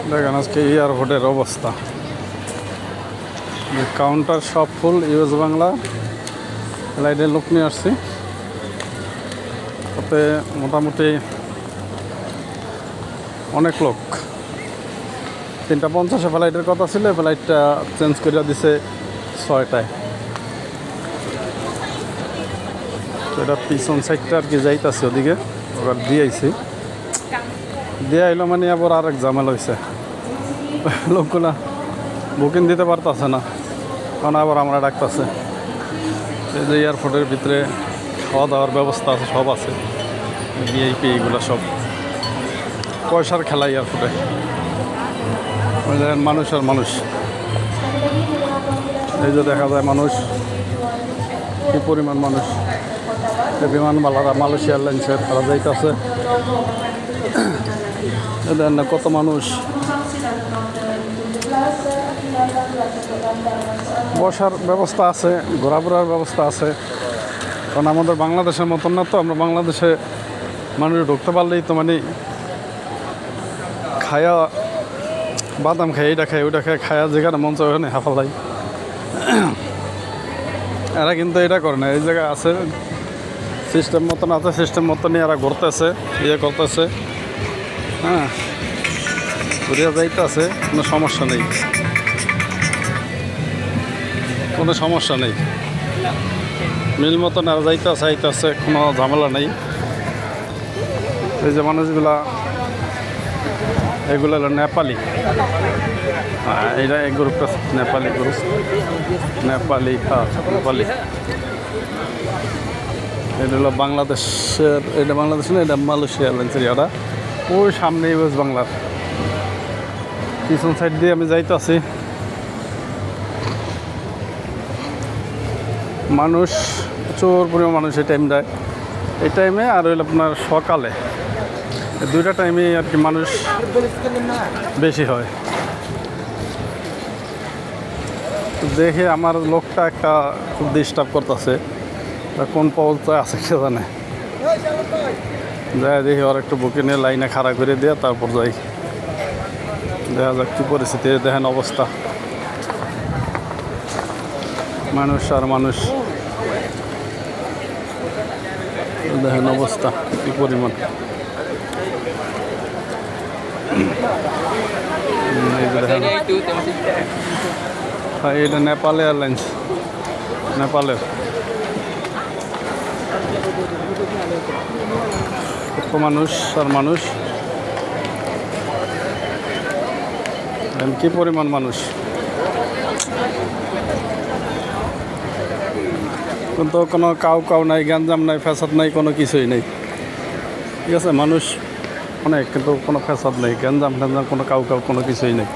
দেখেন আজকে এয়ারপোর্টের অবস্থা, কাউন্টার সব ফুল। ইউএস বাংলা ফ্লাইটে লোক নিয়ে আসছি, তাতে মোটামুটি অনেক লোক। 3:50 ফ্লাইটের কথা ছিল, ফ্লাইটটা চেঞ্জ করে দিছে 6টায়। তো এটা পিছন সাইডটা আর কি যাইতেছে ওদিকে, ওরা দিয়ে আইছি, দিয়ে আইলো মানে আবার আরেক ঝামেলা হয়েছে। লোকগুলা বুকিং দিতে পারতেছে না, কারণ আবার আমরা ডাকতেছে। এই যে এয়ারপোর্টের ভিতরে খাওয়া দাওয়ার ব্যবস্থা আছে, সব আছে, ভিআইপি এইগুলো সব। পয়সার খেলা এয়ারপোর্টে, মানুষ আর মানুষ। এই যে দেখা যায় মানুষ, কি পরিমাণ মানুষ। বিমানবালারা মালয়েশিয়া এয়ারলাইন্সের তারা যাইতেছে, দেখেন না কত মানুষ। বসার ব্যবস্থা আছে, ঘোরাফেরার ব্যবস্থা আছে, কারণ আমাদের বাংলাদেশের মতন না তো। আমরা বাংলাদেশে মানুষ ঢুকতে পারলেই তো মানে খায়া, বাদাম খাই, এইটা খাই, ওইটা খাই, খায়া যেখানে মন চায় ওখানে হাফালাই। এরা কিন্তু এটা করে না, এই জায়গায় আছে সিস্টেম মতন আছে, সিস্টেম মতনই এরা ঘুরতেছে, ইয়ে করতেছে। হ্যাঁ, ঘুরিয়া যাইতেছে, কোনো সমস্যা নেই, কোনো সমস্যা নেই। মিল মতন এরা যাইতেছে আইতেছে, কোনো ঝামেলা নেই। এই যে মানুষগুলা, এগুলো হলো নেপালি। এইটা এই গ্রুপটা নেপালি গ্রুপ, নেপালি। নেপালি এটা হলো বাংলাদেশের, এটা বাংলাদেশ না, এটা মালয়েশিয়া এয়ারলাইন্সের। এটা ওই সামনে ইউএস বাংলার পিছন সাইড দিয়ে আমি যাইতেছি। মানুষ প্রচুর পরিমাণ মানুষ এই টাইমটায়, এই টাইমে আর হইলো আপনার সকালে, দুইটা টাইমে আর কি মানুষ বেশি হয়। দেখে আমার লোকটা একটা খুব ডিস্টার্ব করতেছে, কোন পৌঁছায় আছে কে জানে। যাই দেখি ওর একটু বুকে নিয়ে লাইনে খাড়া করে দিয়ে তারপর যাই, দেখা যাক কী পরিস্থিতি। দেখেন অবস্থা, মানুষ আর মানুষ, দেখেন অবস্থা কী পরিমাণ। হ্যাঁ, এটা নেপাল এয়ারলাইন্স, নেপালের। কত মানুষ আর মানুষ, কি পরিমাণ মানুষ। কিন্তু কোনো কাউ নাই, গ্যাঞ্জাম নাই, ফ্যাসাদ নাই, কোনো কিছুই নেই। ঠিক আছে, মানুষ অনেক, কিন্তু কোনো ফ্যাসাদ নেই, গ্যাঞ্জাম কোনো কাউ কোনো কিছুই নেই।